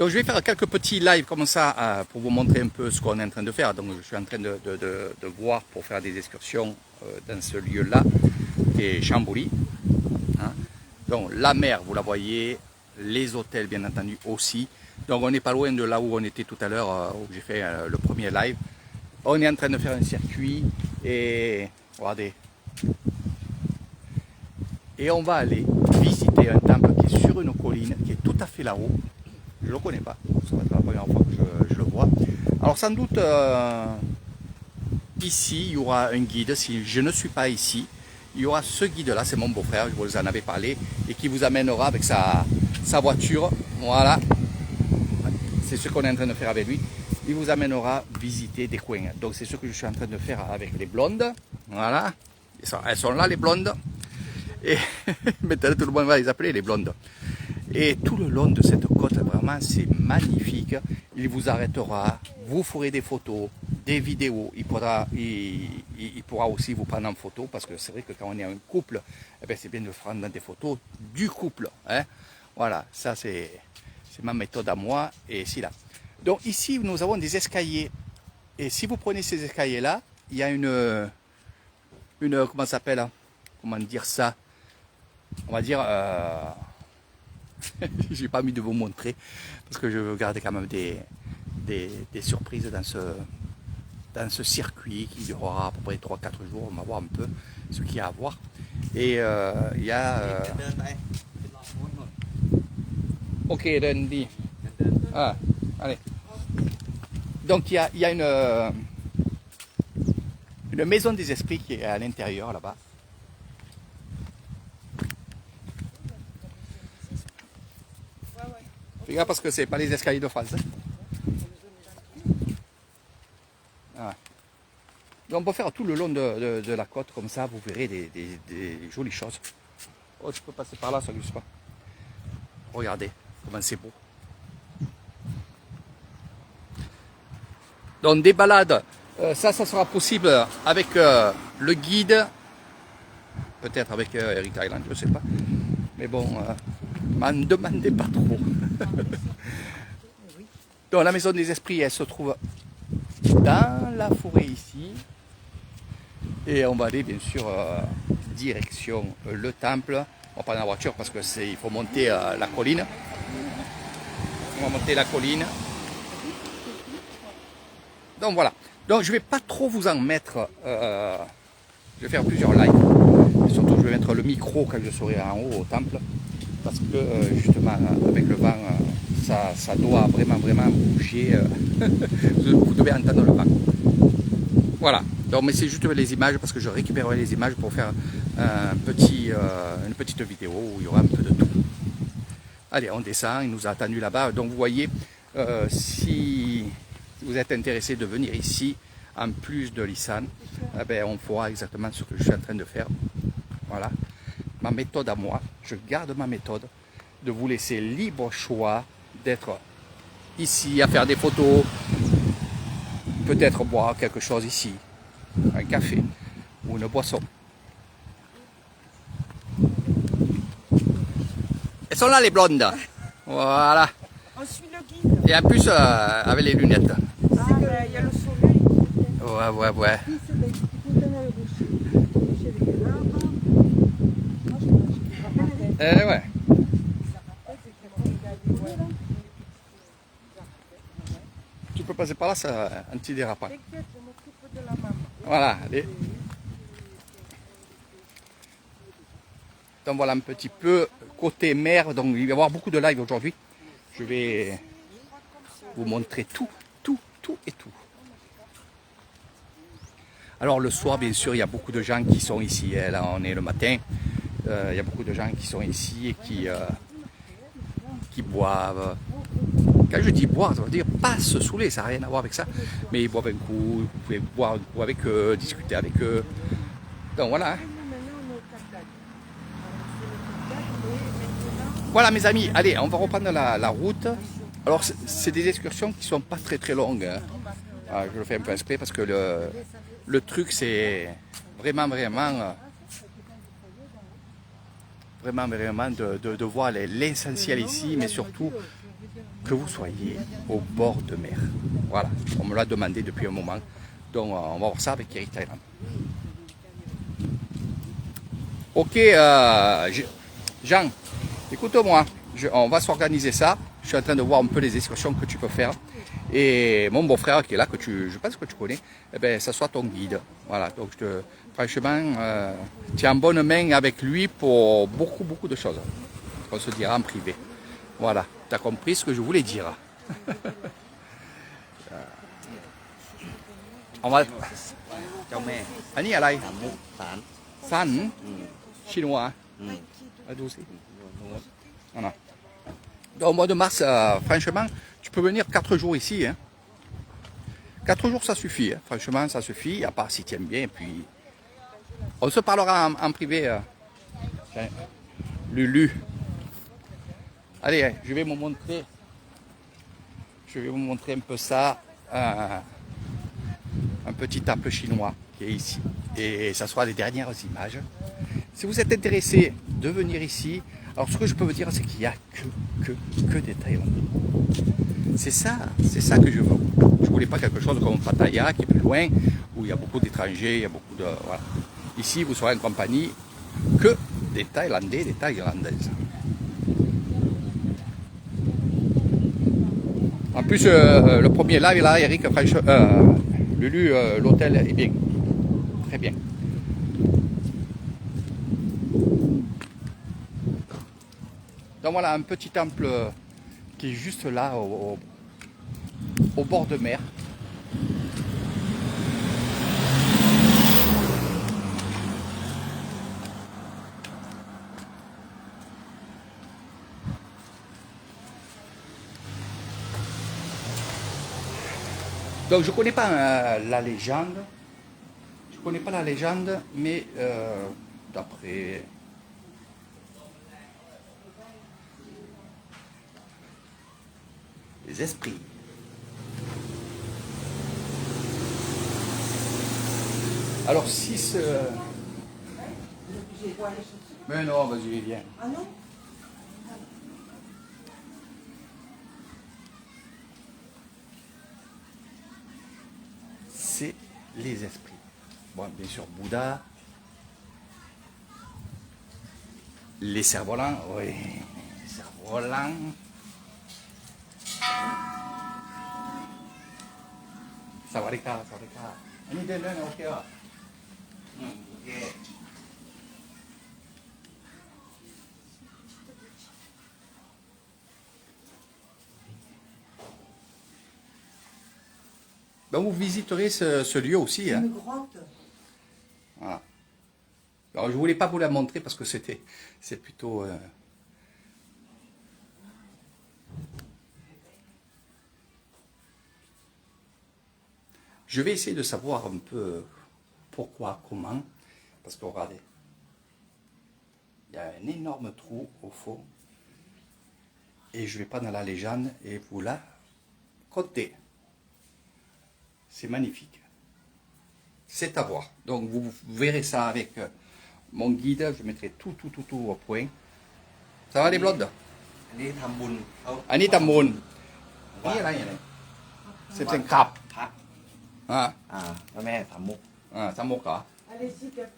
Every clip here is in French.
Donc je vais faire quelques petits lives comme ça pour vous montrer un peu ce qu'on est en train de faire. Donc je suis en train de voir pour faire des excursions dans ce lieu-là, qui est Chambouly. Hein. Donc la mer, vous la voyez, les hôtels bien entendu aussi. Donc on n'est pas loin de là où on était tout à l'heure, où j'ai fait le premier live. On est en train de faire un circuit et regardez. Et on va aller visiter un temple qui est sur une colline, qui est tout à fait là-haut. Je ne le connais pas, ça va être la première fois que je le vois. Alors sans doute, ici, il y aura un guide. Si je ne suis pas ici, il y aura ce guide-là, c'est mon beau-frère, je vous en avais parlé, et qui vous amènera avec sa voiture. Voilà, c'est ce qu'on est en train de faire avec lui. Il vous amènera visiter des coins. Donc c'est ce que je suis en train de faire avec les blondes. Voilà, elles sont là les blondes. Et maintenant tout le monde va les appeler les blondes. Et tout le long de cette côte, vraiment c'est magnifique. Il vous arrêtera, vous ferez des photos, des vidéos. Il pourra aussi vous prendre en photo, parce que c'est vrai que quand on est un couple, eh bien, c'est bien de prendre des photos du couple. Hein. Voilà, ça c'est ma méthode à moi. Et c'est là. Donc ici nous avons des escaliers. Et si vous prenez ces escaliers là, il y a une comment ça s'appelle, comment dire ça, on va dire j'ai pas envie de vous montrer parce que je veux garder quand même des surprises dans ce circuit qui durera à peu près 3-4 jours. On va voir un peu ce qu'il y a à voir. Et il y a ok, Randy. Ah, allez. Donc il y a une maison des esprits qui est à l'intérieur là-bas. Fais gaffe parce que c'est pas les escaliers de France. Ah. Donc on peut faire tout le long de la côte comme ça, vous verrez des jolies choses. Oh, tu peux passer par là, ça glisse pas. Regardez comment c'est beau. Donc des balades, ça sera possible avec le guide, peut-être avec Eric Thailand, je sais pas. Mais bon, m'en demandez pas trop. Donc la maison des esprits, elle se trouve dans la forêt ici. Et on va aller bien sûr direction le temple. On va prendre la voiture parce que il faut monter la colline. On va monter la colline. Donc voilà. Donc je vais pas trop vous en mettre. Je vais faire plusieurs lives. Et surtout je vais mettre le micro quand je serai en haut au temple. Parce que justement avec le vent, ça doit vraiment bouger. Vous devez entendre le vent. Voilà. Donc mais c'est juste les images parce que je récupérerai les images pour faire une petite vidéo où il y aura un peu de tout. Allez, on descend, il nous a attendu là-bas. Donc vous voyez, si vous êtes intéressé de venir ici, en plus de l'Issan, eh ben, on fera exactement ce que je suis en train de faire. Voilà. Ma méthode à moi, je garde ma méthode de vous laisser libre choix d'être ici à faire des photos, peut-être boire quelque chose ici, un café ou une boisson. Elles sont là les blondes. Voilà. On suit le guide. Et en plus avec les lunettes. Ah, ben, il y a le soleil. Ouais. Ouais. Tu peux passer par là, c'est un petit dérapant. T'inquiète, je m'occupe de la maman. Voilà, allez. Donc voilà un petit peu côté mer. Donc il va y avoir beaucoup de live aujourd'hui. Je vais vous montrer tout. Alors le soir, bien sûr, il y a beaucoup de gens qui sont ici. Là, on est le matin. Il y a beaucoup de gens qui sont ici et qui boivent. Quand je dis boire, ça veut dire pas se saouler, ça n'a rien à voir avec ça. Mais ils boivent un coup, vous pouvez boire un coup avec eux, discuter avec eux. Donc voilà. Voilà mes amis, allez, on va reprendre la route. Alors c'est des excursions qui sont pas très longues. Hein. Ah, je le fais un peu exprès parce que le truc c'est vraiment de voir l'essentiel ici, mais surtout que vous soyez au bord de mer. Voilà, on me l'a demandé depuis un moment. Donc on va voir ça avec Eric Thailand. Ok, Jean, écoute-moi, on va s'organiser ça. Je suis en train de voir un peu les excursions que tu peux faire. Et mon beau-frère qui est là, que je pense que tu connais, eh ben, ça soit ton guide. Voilà, donc franchement, tu es en bonne main avec lui pour beaucoup de choses. On se dira en privé. Voilà, tu as compris ce que je voulais dire. On va... เจ้าแม่ อันนี้อะไร สามมุกสาร สัน อืม chinois. อืม D'où c'est? Voilà. Donc, au mois de mars, franchement, tu peux venir 4 jours ici. Hein. 4 jours, ça suffit. Hein. Franchement, ça suffit, à part si tu aimes bien. Et puis, on se parlera en privé. Tiens, Lulu. Allez, hein, je vais vous montrer. Je vais vous montrer un peu ça. Un petit temple chinois qui est ici. Et ça sera les dernières images. Si vous êtes intéressé de venir ici, alors ce que je peux vous dire, c'est qu'il n'y a que des Thaïlandais. C'est ça que je veux. Je ne voulais pas quelque chose comme Pattaya, qui est plus loin, où il y a beaucoup d'étrangers, il y a beaucoup de... Voilà. Ici, vous serez en compagnie que des Thaïlandais, des Thaïlandaises. En plus, le premier live, là, Eric, Lulu, l'hôtel est bien. Très bien. Donc voilà, un petit temple qui est juste là, au bord de mer. Donc je ne connais pas la légende. Je ne connais pas la légende, mais d'après... les esprits. Alors si ce... Mais non, vas-y, viens. Ah non? C'est les esprits. Bon, bien sûr, Bouddha. Les cerfs-volants, oui. Les cerfs-volants. Sawadika. Ini dia okey tak? Okey. Ben, vous visiterez ce lieu aussi. Hein. Une grotte. Voilà. Alors, je ne voulais pas vous la montrer parce que c'est plutôt... Je vais essayer de savoir un peu pourquoi, comment, parce que regardez, il y a un énorme trou au fond, et je vais pas dans la légende et vous la compter. C'est magnifique. C'est à voir. Donc vous verrez ça avec mon guide, je mettrai tout au point. Ça va les blondes? อันนี้ทำบุญเขา อันนี้ตำมูลนี่อะไรเนี่ยc'est un crabe พระ อ่า เจ้าแม่สามมุก สามกเหรอ Allez-y, Cap.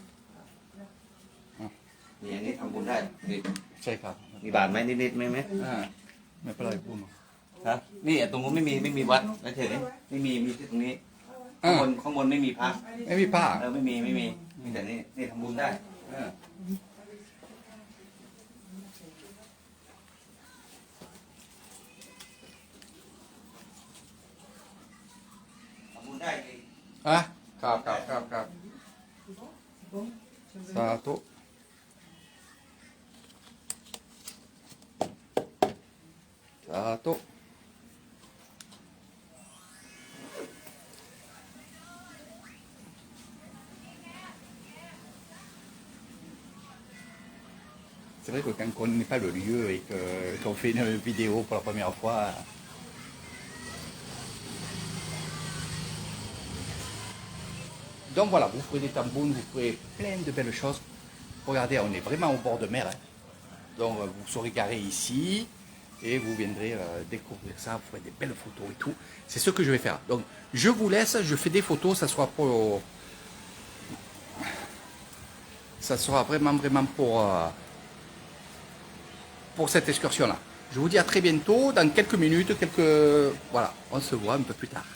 นี่อันนี้ทำบุญได้นี่ ใช่ครับ มีบาทไหมนิดๆไหม ไม่เป็นไรพูดมา ฮะนี่ตรงนู้นไม่มีวัดเฉยไม่มีที่ตรงนี้ข้างบนไม่มีพระ ไม่มีผ้า ไม่มีมีแต่นี่ทำบุญได้ทำบุญได้จริง ครับสาธุ สาธุ C'est vrai que quand on ne connaît pas le lieu et qu'on fait une vidéo pour la première fois, donc voilà, vous ferez des tambours, vous ferez plein de belles choses. Regardez, on est vraiment au bord de mer. Hein. Donc vous serez garé ici. et vous viendrez découvrir ça, vous ferez des belles photos et tout. C'est ce que je vais faire. Donc je vous laisse, je fais des photos, ça sera vraiment pour cette excursion-là. Je vous dis à très bientôt, dans quelques minutes, voilà, on se voit un peu plus tard.